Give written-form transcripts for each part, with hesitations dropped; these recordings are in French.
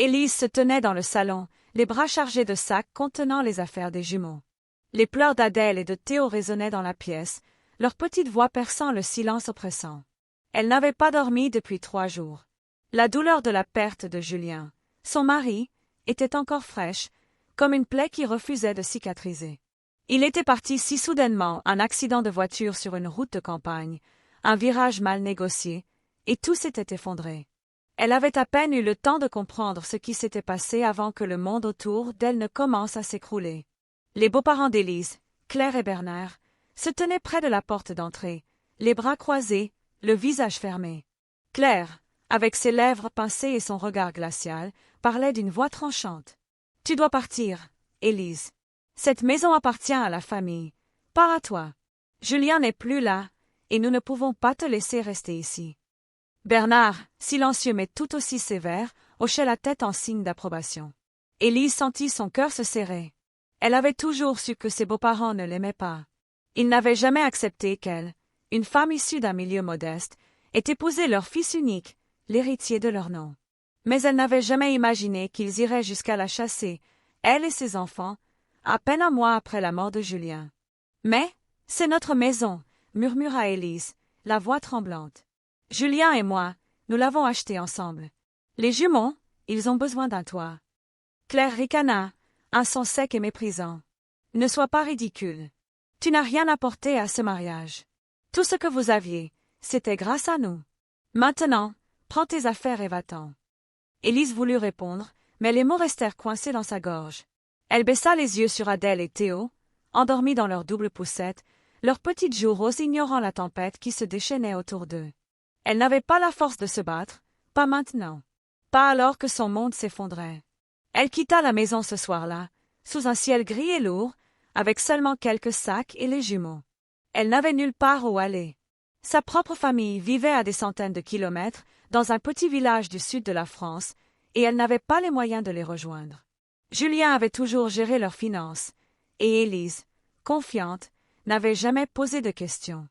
Élise se tenait dans le salon, les bras chargés de sacs contenant les affaires des jumeaux. Les pleurs d'Adèle et de Théo résonnaient dans la pièce, leurs petites voix perçant le silence oppressant. Elle n'avait pas dormi depuis 3 jours. La douleur de la perte de Julien, son mari, était encore fraîche, comme une plaie qui refusait de cicatriser. Il était parti si soudainement, un accident de voiture sur une route de campagne, un virage mal négocié, et tout s'était effondré. Elle avait à peine eu le temps de comprendre ce qui s'était passé avant que le monde autour d'elle ne commence à s'écrouler. Les beaux-parents d'Élise, Claire et Bernard, se tenaient près de la porte d'entrée, les bras croisés, le visage fermé. Claire, avec ses lèvres pincées et son regard glacial, parlait d'une voix tranchante. « Tu dois partir, Élise. Cette maison appartient à la famille, pas à toi. Julien n'est plus là, et nous ne pouvons pas te laisser rester ici. » Bernard, silencieux mais tout aussi sévère, hochait la tête en signe d'approbation. Élise sentit son cœur se serrer. Elle avait toujours su que ses beaux-parents ne l'aimaient pas. Ils n'avaient jamais accepté qu'elle, une femme issue d'un milieu modeste, ait épousé leur fils unique, l'héritier de leur nom. Mais elle n'avait jamais imaginé qu'ils iraient jusqu'à la chasser, elle et ses enfants, à peine un mois après la mort de Julien. « Mais, c'est notre maison, » murmura Élise, la voix tremblante. « Julien et moi, nous l'avons achetée ensemble. Les jumeaux, ils ont besoin d'un toit. » Claire ricana, un son sec et méprisant. « Ne sois pas ridicule. Tu n'as rien apporté à ce mariage. Tout ce que vous aviez, c'était grâce à nous. Maintenant, prends tes affaires et va-t'en. » Élise voulut répondre, mais les mots restèrent coincés dans sa gorge. Elle baissa les yeux sur Adèle et Théo, endormis dans leur double poussette, leurs petites joues roses ignorant la tempête qui se déchaînait autour d'eux. Elle n'avait pas la force de se battre, pas maintenant. Pas alors que son monde s'effondrait. Elle quitta la maison ce soir-là, sous un ciel gris et lourd, avec seulement quelques sacs et les jumeaux. Elle n'avait nulle part où aller. Sa propre famille vivait à des centaines de kilomètres, dans un petit village du sud de la France, et elle n'avait pas les moyens de les rejoindre. Julien avait toujours géré leurs finances, et Élise, confiante, n'avait jamais posé de questions.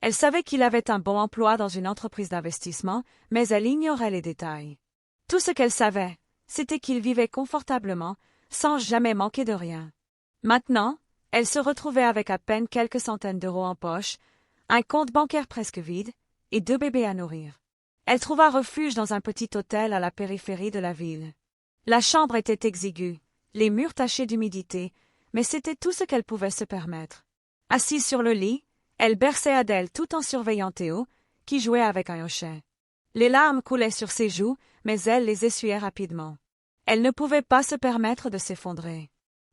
Elle savait qu'il avait un bon emploi dans une entreprise d'investissement, mais elle ignorait les détails. Tout ce qu'elle savait, c'était qu'il vivait confortablement, sans jamais manquer de rien. Maintenant, elle se retrouvait avec à peine quelques centaines d'euros en poche, un compte bancaire presque vide, et 2 bébés à nourrir. Elle trouva refuge dans un petit hôtel à la périphérie de la ville. La chambre était exiguë, les murs tachés d'humidité, mais c'était tout ce qu'elle pouvait se permettre. Assise sur le lit, elle berçait Adèle tout en surveillant Théo, qui jouait avec un hochet. Les larmes coulaient sur ses joues, mais elle les essuyait rapidement. Elle ne pouvait pas se permettre de s'effondrer.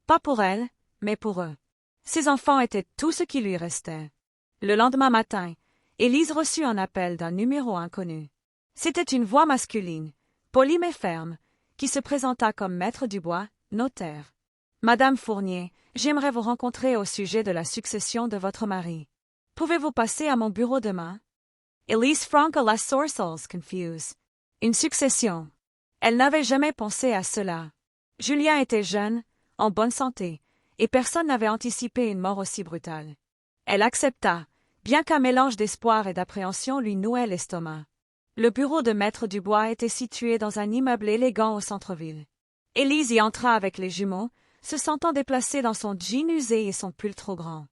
Pas pour elle, mais pour eux. Ses enfants étaient tout ce qui lui restait. Le lendemain matin, Élise reçut un appel d'un numéro inconnu. C'était une voix masculine, polie mais ferme, qui se présenta comme maître Dubois, notaire. « Madame Fournier, j'aimerais vous rencontrer au sujet de la succession de votre mari. Pouvez-vous passer à mon bureau demain? » Élise franca las sourcils confuse. Une succession. Elle n'avait jamais pensé à cela. Julien était jeune, en bonne santé, et personne n'avait anticipé une mort aussi brutale. Elle accepta, bien qu'un mélange d'espoir et d'appréhension lui nouait l'estomac. Le bureau de maître Dubois était situé dans un immeuble élégant au centre-ville. Élise y entra avec les jumeaux, se sentant déplacée dans son jean usé et son pull trop grand.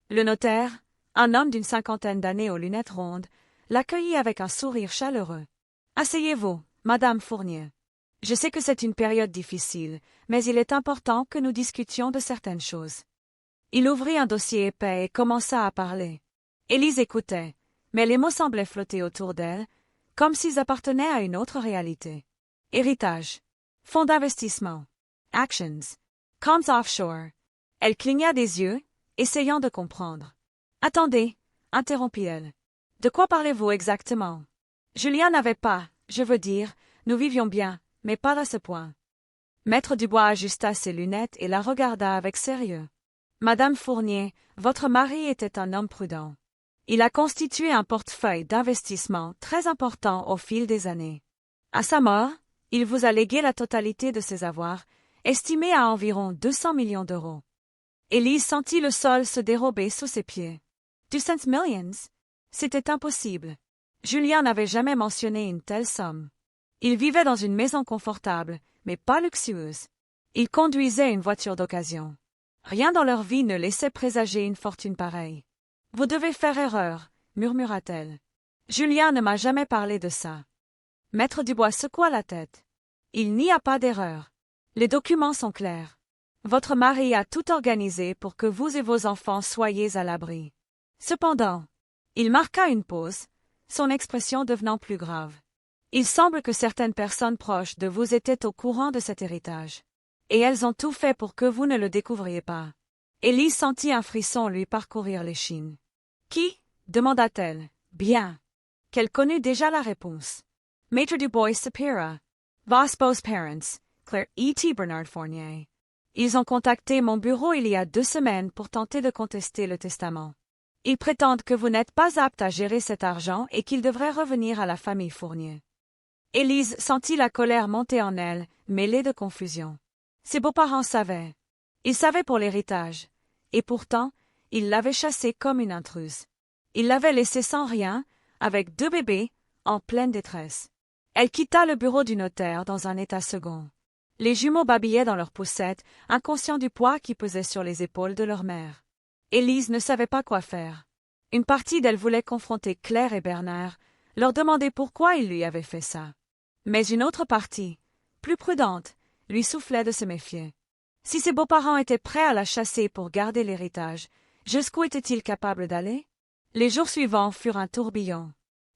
Le notaire, un homme d'une 50aine d'années aux lunettes rondes, l'accueillit avec un sourire chaleureux. « Asseyez-vous, Madame Fournier. Je sais que c'est une période difficile, mais il est important que nous discutions de certaines choses. » Il ouvrit un dossier épais et commença à parler. Élise écoutait, mais les mots semblaient flotter autour d'elle, comme s'ils appartenaient à une autre réalité. Héritage. Fonds d'investissement. Actions. Comptes offshore. Elle cligna des yeux, essayant de comprendre. « Attendez, » interrompit-elle. « De quoi parlez-vous exactement? » Julien n'avait pas, je veux dire, nous vivions bien, mais pas à ce point. Maître Dubois ajusta ses lunettes et la regarda avec sérieux. « Madame Fournier, votre mari était un homme prudent. Il a constitué un portefeuille d'investissement très important au fil des années. À sa mort, il vous a légué la totalité de ses avoirs, estimés à environ 200 millions d'euros. » Élise sentit le sol se dérober sous ses pieds. « 200 millions? C'était impossible. Julien n'avait jamais mentionné une telle somme. » Ils vivaient dans une maison confortable, mais pas luxueuse. Ils conduisaient une voiture d'occasion. Rien dans leur vie ne laissait présager une fortune pareille. « Vous devez faire erreur, » murmura-t-elle. « Julien ne m'a jamais parlé de ça. » Maître Dubois secoua la tête. « Il n'y a pas d'erreur. Les documents sont clairs. Votre mari a tout organisé pour que vous et vos enfants soyez à l'abri. » Cependant, il marqua une pause, son expression devenant plus grave. « Il semble que certaines personnes proches de vous étaient au courant de cet héritage. Et elles ont tout fait pour que vous ne le découvriez pas. » Élise sentit un frisson lui parcourir l'échine. « Qui » demanda-t-elle. « Bien. » Qu'elle connut déjà la réponse. Maître Dubois Sapira. Vos's parents, Claire et Bernard Fournier. Ils ont contacté mon bureau il y a 2 semaines pour tenter de contester le testament. Ils prétendent que vous n'êtes pas apte à gérer cet argent et qu'il devrait revenir à la famille Fournier. Élise sentit la colère monter en elle, mêlée de confusion. Ses beaux-parents savaient. Ils savaient pour l'héritage. Et pourtant, ils l'avaient chassée comme une intruse. Ils l'avaient laissée sans rien, avec 2 bébés, en pleine détresse. Elle quitta le bureau du notaire dans un état second. Les jumeaux babillaient dans leur poussette, inconscients du poids qui pesait sur les épaules de leur mère. Élise ne savait pas quoi faire. Une partie d'elle voulait confronter Claire et Bernard, leur demander pourquoi ils lui avaient fait ça. Mais une autre partie, plus prudente, lui soufflait de se méfier. Si ses beaux-parents étaient prêts à la chasser pour garder l'héritage, jusqu'où était-il capable d'aller? Les jours suivants furent un tourbillon.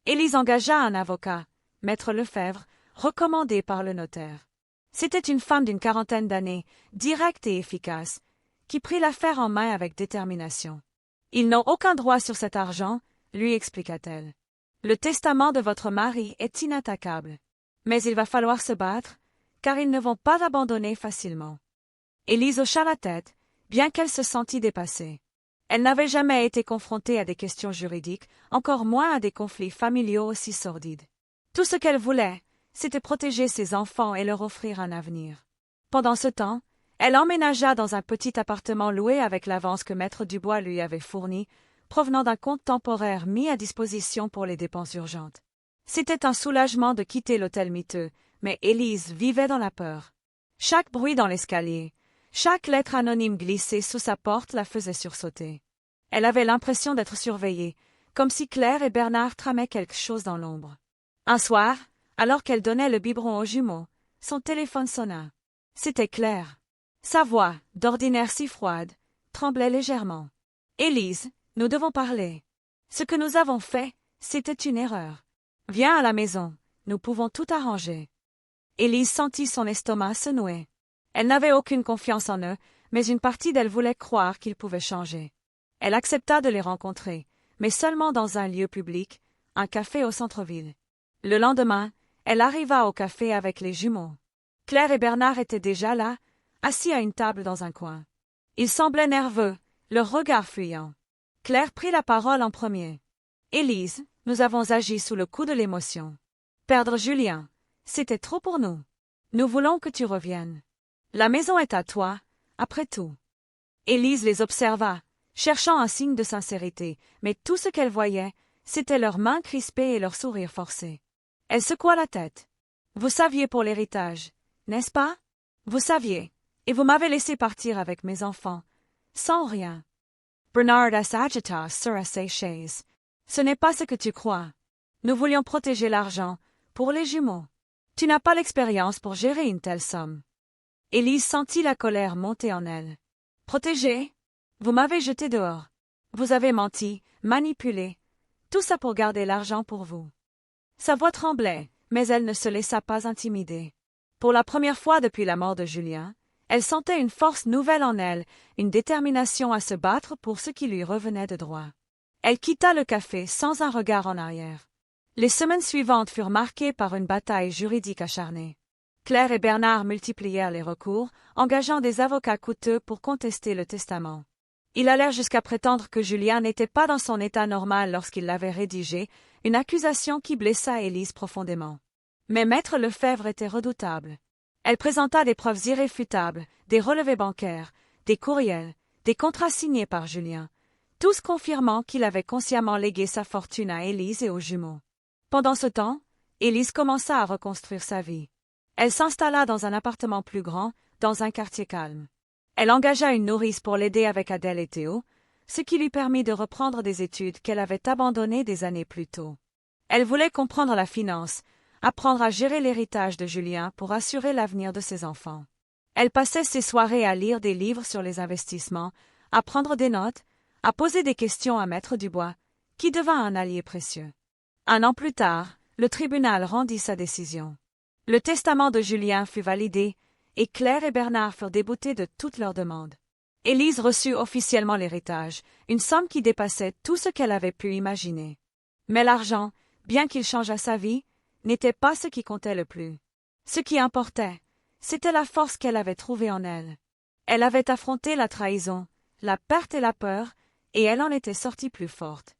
Élise engagea un avocat, Maître Lefebvre, recommandé par le notaire. C'était une femme d'une 40aine d'années, directe et efficace, qui prit l'affaire en main avec détermination. « Ils n'ont aucun droit sur cet argent, » lui expliqua-t-elle. « Le testament de votre mari est inattaquable. Mais il va falloir se battre, car ils ne vont pas abandonner facilement. » Élise hocha la tête, bien qu'elle se sentît dépassée. Elle n'avait jamais été confrontée à des questions juridiques, encore moins à des conflits familiaux aussi sordides. Tout ce qu'elle voulait, c'était protéger ses enfants et leur offrir un avenir. Pendant ce temps, elle emménagea dans un petit appartement loué avec l'avance que Maître Dubois lui avait fournie, provenant d'un compte temporaire mis à disposition pour les dépenses urgentes. C'était un soulagement de quitter l'hôtel miteux, mais Élise vivait dans la peur. Chaque bruit dans l'escalier, chaque lettre anonyme glissée sous sa porte la faisait sursauter. Elle avait l'impression d'être surveillée, comme si Claire et Bernard tramaient quelque chose dans l'ombre. Un soir, alors qu'elle donnait le biberon aux jumeaux, son téléphone sonna. C'était Claire. Sa voix, d'ordinaire si froide, tremblait légèrement. « Élise, nous devons parler. Ce que nous avons fait, c'était une erreur. Viens à la maison, nous pouvons tout arranger. » Élise sentit son estomac se nouer. Elle n'avait aucune confiance en eux, mais une partie d'elle voulait croire qu'ils pouvaient changer. Elle accepta de les rencontrer, mais seulement dans un lieu public, un café au centre-ville. Le lendemain, elle arriva au café avec les jumeaux. Claire et Bernard étaient déjà là, assis à une table dans un coin. Ils semblaient nerveux, leurs regards fuyants. Claire prit la parole en premier. « Élise, nous avons agi sous le coup de l'émotion. Perdre Julien, c'était trop pour nous. Nous voulons que tu reviennes. La maison est à toi, après tout. » Élise les observa, cherchant un signe de sincérité, mais tout ce qu'elle voyait, c'était leurs mains crispées et leurs sourires forcés. Elle secoua la tête. « Vous saviez pour l'héritage, n'est-ce pas? Vous saviez, et vous m'avez laissé partir avec mes enfants, sans rien. » Bernard s'agita sur ses chaises. « Ce n'est pas ce que tu crois. Nous voulions protéger l'argent, pour les jumeaux. Tu n'as pas l'expérience pour gérer une telle somme. » Élise sentit la colère monter en elle. « Protéger? Vous m'avez jeté dehors. Vous avez menti, manipulé. Tout ça pour garder l'argent pour vous. » Sa voix tremblait, mais elle ne se laissa pas intimider. Pour la première fois depuis la mort de Julien, elle sentait une force nouvelle en elle, une détermination à se battre pour ce qui lui revenait de droit. Elle quitta le café sans un regard en arrière. Les semaines suivantes furent marquées par une bataille juridique acharnée. Claire et Bernard multiplièrent les recours, engageant des avocats coûteux pour contester le testament. Ils allèrent jusqu'à prétendre que Julien n'était pas dans son état normal lorsqu'il l'avait rédigé, une accusation qui blessa Élise profondément. Mais Maître Lefebvre était redoutable. Elle présenta des preuves irréfutables, des relevés bancaires, des courriels, des contrats signés par Julien, tous confirmant qu'il avait consciemment légué sa fortune à Élise et aux jumeaux. Pendant ce temps, Élise commença à reconstruire sa vie. Elle s'installa dans un appartement plus grand, dans un quartier calme. Elle engagea une nourrice pour l'aider avec Adèle et Théo, ce qui lui permit de reprendre des études qu'elle avait abandonnées des années plus tôt. Elle voulait comprendre la finance, apprendre à gérer l'héritage de Julien pour assurer l'avenir de ses enfants. Elle passait ses soirées à lire des livres sur les investissements, à prendre des notes, à poser des questions à Maître Dubois, qui devint un allié précieux. Un an plus tard, le tribunal rendit sa décision. Le testament de Julien fut validé, et Claire et Bernard furent déboutés de toutes leurs demandes. Élise reçut officiellement l'héritage, une somme qui dépassait tout ce qu'elle avait pu imaginer. Mais l'argent, bien qu'il changeât sa vie, n'était pas ce qui comptait le plus. Ce qui importait, c'était la force qu'elle avait trouvée en elle. Elle avait affronté la trahison, la perte et la peur, et elle en était sortie plus forte.